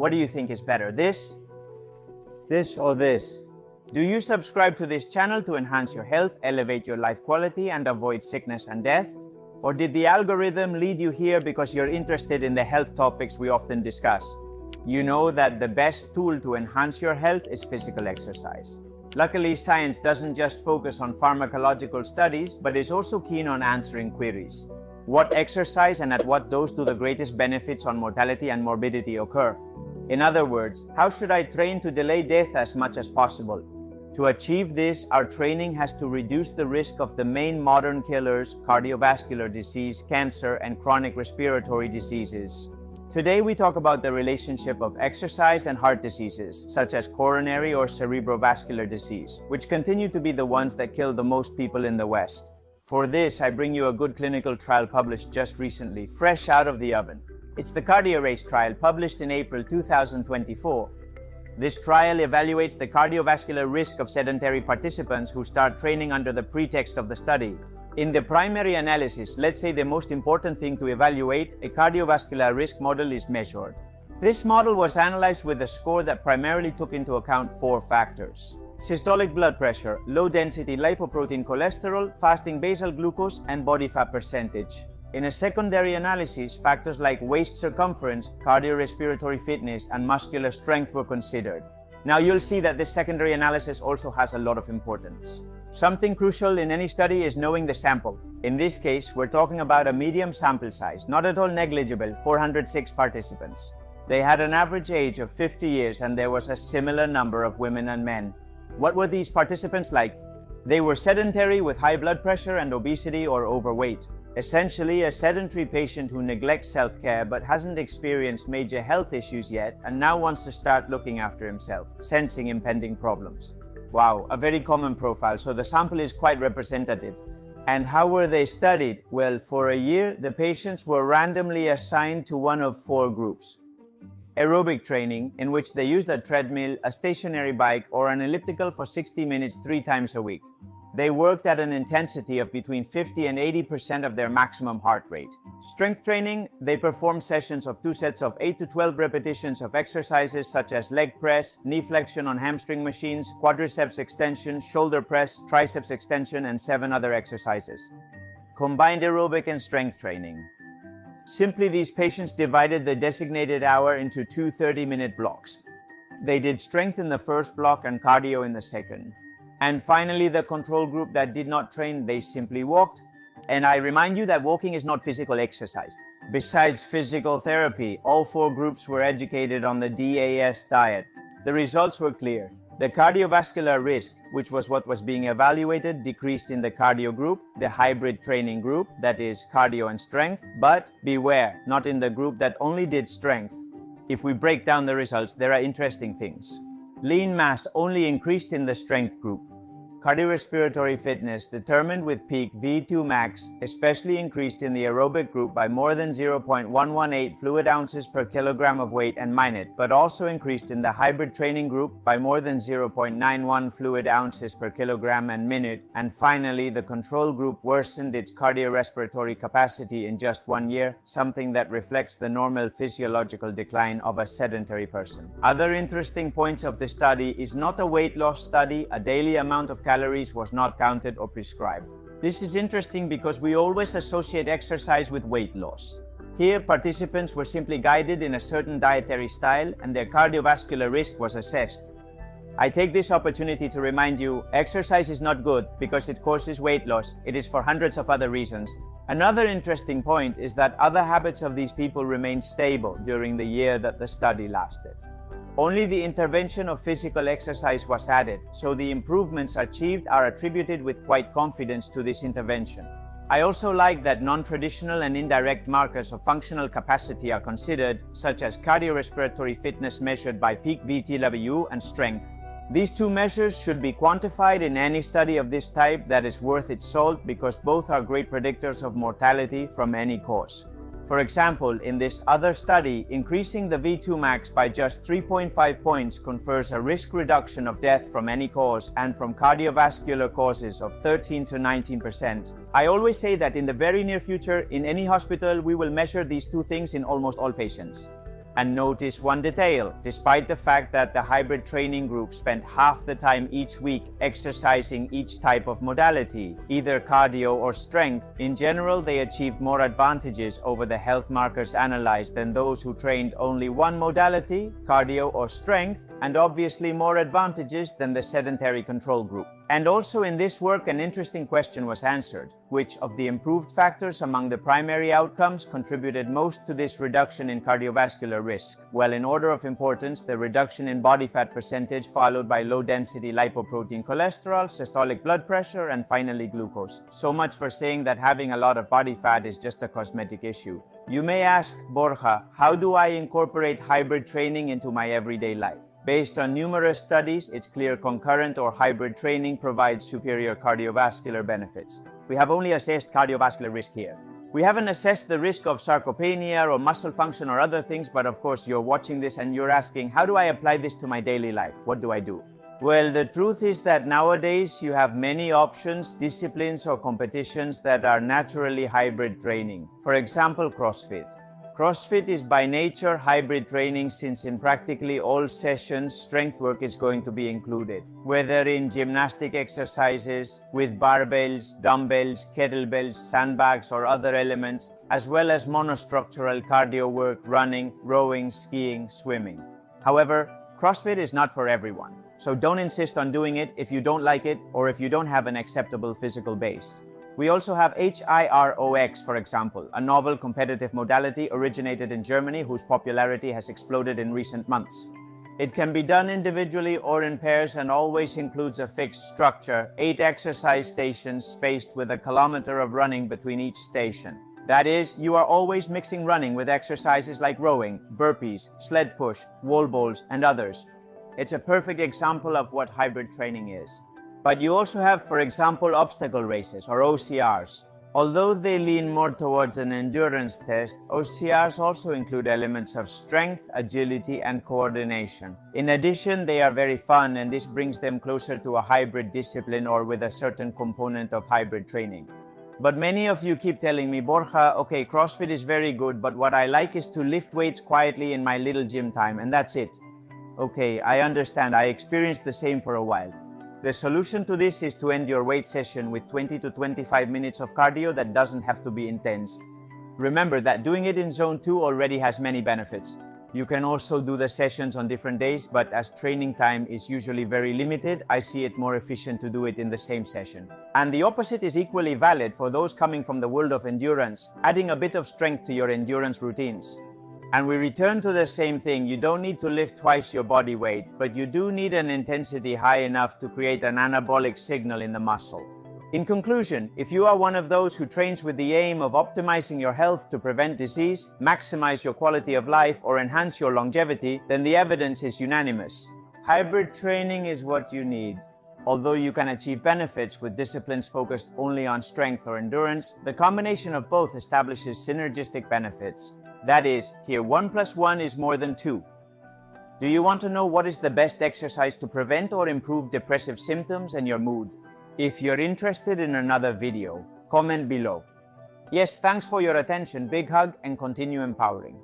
What do you think is better, this, or this? Do you subscribe to this channel to enhance your health, elevate your life quality, and avoid sickness and death? Or did the algorithm lead you here because you're interested in the health topics we often discuss? You know that the best tool to enhance your health is physical exercise. Luckily, science doesn't just focus on pharmacological studies, but is also keen on answering queries. What exercise and at what dose do the greatest benefits on mortality and morbidity occur? In other words, how should I train to delay death as much as possible? To achieve this, our training has to reduce the risk of the main modern killers, cardiovascular disease, cancer, and chronic respiratory diseases. Today we talk about the relationship of exercise and heart diseases, such as coronary or cerebrovascular disease, which continue to be the ones that kill the most people in the West. For this, I bring you a good clinical trial published just recently, fresh out of the oven. It's the CardioRace trial published in April 2024. This trial evaluates the cardiovascular risk of sedentary participants who start training under the pretext of the study. In the primary analysis, let's say the most important thing to evaluate, a cardiovascular risk model is measured. This model was analyzed with a score that primarily took into account 4 factors: systolic blood pressure, low-density lipoprotein cholesterol, fasting basal glucose, and body fat percentage. In a secondary analysis, factors like waist circumference, cardiorespiratory fitness, and muscular strength were considered. Now you'll see that this secondary analysis also has a lot of importance. Something crucial in any study is knowing the sample. In this case, we're talking about a medium sample size, not at all negligible, 406 participants. They had an average age of 50 years and there was a similar number of women and men. What were these participants like? They were sedentary with high blood pressure and obesity or overweight. Essentially, a sedentary patient who neglects self-care but hasn't experienced major health issues yet and now wants to start looking after himself, sensing impending problems. Wow, a very common profile, so the sample is quite representative. And how were they studied? Well, for a year, the patients were randomly assigned to one of 4 groups. Aerobic training, in which they used a treadmill, a stationary bike, or an elliptical for 60 minutes 3 times a week. They worked at an intensity of between 50 and 80% of their maximum heart rate. Strength training, they performed sessions of 2 sets of 8 to 12 repetitions of exercises such as leg press, knee flexion on hamstring machines, quadriceps extension, shoulder press, triceps extension, and 7 other exercises. Combined aerobic and strength training. Simply, these patients divided the designated hour into 2 30-minute blocks. They did strength in the first block and cardio in the second. And finally, the control group that did not train, they simply walked. And I remind you that walking is not physical exercise. Besides physical therapy, all 4 groups were educated on the DAS diet. The results were clear. The cardiovascular risk, which was what was being evaluated, decreased in the cardio group, the hybrid training group, that is cardio and strength, but beware, not in the group that only did strength. If we break down the results, there are interesting things. Lean mass only increased in the strength group. Cardiorespiratory fitness, determined with peak V2 max, especially increased in the aerobic group by more than 0.118 fluid ounces per kilogram of weight and minute, but also increased in the hybrid training group by more than 0.91 fluid ounces per kilogram and minute. And finally, the control group worsened its cardiorespiratory capacity in just 1 year, something that reflects the normal physiological decline of a sedentary person. Other interesting points of the study is not a weight loss study. A daily amount of calories was not counted or prescribed. This is interesting because we always associate exercise with weight loss. Here, participants were simply guided in a certain dietary style and their cardiovascular risk was assessed. I take this opportunity to remind you, exercise is not good because it causes weight loss. It is for hundreds of other reasons. Another interesting point is that other habits of these people remained stable during the year that the study lasted. Only the intervention of physical exercise was added, so the improvements achieved are attributed with quite confidence to this intervention. I also like that non-traditional and indirect markers of functional capacity are considered, such as cardiorespiratory fitness measured by peak VTW and strength. These 2 measures should be quantified in any study of this type that is worth its salt because both are great predictors of mortality from any cause. For example, in this other study, increasing the V2 max by just 3.5 points confers a risk reduction of death from any cause and from cardiovascular causes of 13 to 19%. I always say that in the very near future, in any hospital, we will measure these 2 things in almost all patients. And notice one detail: despite the fact that the hybrid training group spent half the time each week exercising each type of modality, either cardio or strength, in general they achieved more advantages over the health markers analyzed than those who trained only one modality, cardio or strength, and obviously more advantages than the sedentary control group. And also in this work, an interesting question was answered: which of the improved factors among the primary outcomes contributed most to this reduction in cardiovascular risk? Well, in order of importance, the reduction in body fat percentage, followed by low-density lipoprotein cholesterol, systolic blood pressure, and finally glucose. So much for saying that having a lot of body fat is just a cosmetic issue. You may ask, Borja, how do I incorporate hybrid training into my everyday life? Based on numerous studies, it's clear concurrent or hybrid training provides superior cardiovascular benefits. We have only assessed cardiovascular risk here. We haven't assessed the risk of sarcopenia or muscle function or other things, but of course you're watching this and you're asking, how do I apply this to my daily life? What do I do? Well, the truth is that nowadays you have many options, disciplines or competitions that are naturally hybrid training. For example, CrossFit. CrossFit is by nature hybrid training, since in practically all sessions strength work is going to be included, whether in gymnastic exercises, with barbells, dumbbells, kettlebells, sandbags or other elements, as well as monostructural cardio work, running, rowing, skiing, swimming. However, CrossFit is not for everyone, so don't insist on doing it if you don't like it or if you don't have an acceptable physical base. We also have HIROX, for example, a novel competitive modality originated in Germany whose popularity has exploded in recent months. It can be done individually or in pairs and always includes a fixed structure, 8 exercise stations spaced with 1 kilometer of running between each station. That is, you are always mixing running with exercises like rowing, burpees, sled push, wall balls, and others. It's a perfect example of what hybrid training is. But you also have, for example, obstacle races or OCRs. Although they lean more towards an endurance test, OCRs also include elements of strength, agility, and coordination. In addition, they are very fun, and this brings them closer to a hybrid discipline or with a certain component of hybrid training. But many of you keep telling me, Borja, okay, CrossFit is very good, but what I like is to lift weights quietly in my little gym time, and that's it. Okay, I understand. I experienced the same for a while. The solution to this is to end your weight session with 20 to 25 minutes of cardio that doesn't have to be intense. Remember that doing it in zone 2 already has many benefits. You can also do the sessions on different days, but as training time is usually very limited, I see it more efficient to do it in the same session. And the opposite is equally valid for those coming from the world of endurance, adding a bit of strength to your endurance routines. And we return to the same thing: you don't need to lift twice your body weight, but you do need an intensity high enough to create an anabolic signal in the muscle. In conclusion, if you are one of those who trains with the aim of optimizing your health to prevent disease, maximize your quality of life, or enhance your longevity, then the evidence is unanimous. Hybrid training is what you need. Although you can achieve benefits with disciplines focused only on strength or endurance, the combination of both establishes synergistic benefits. That is, here 1 + 1 is more than 2. Do you want to know what is the best exercise to prevent or improve depressive symptoms and your mood? If you're interested in another video, comment below. Yes, thanks for your attention, big hug, and continue empowering.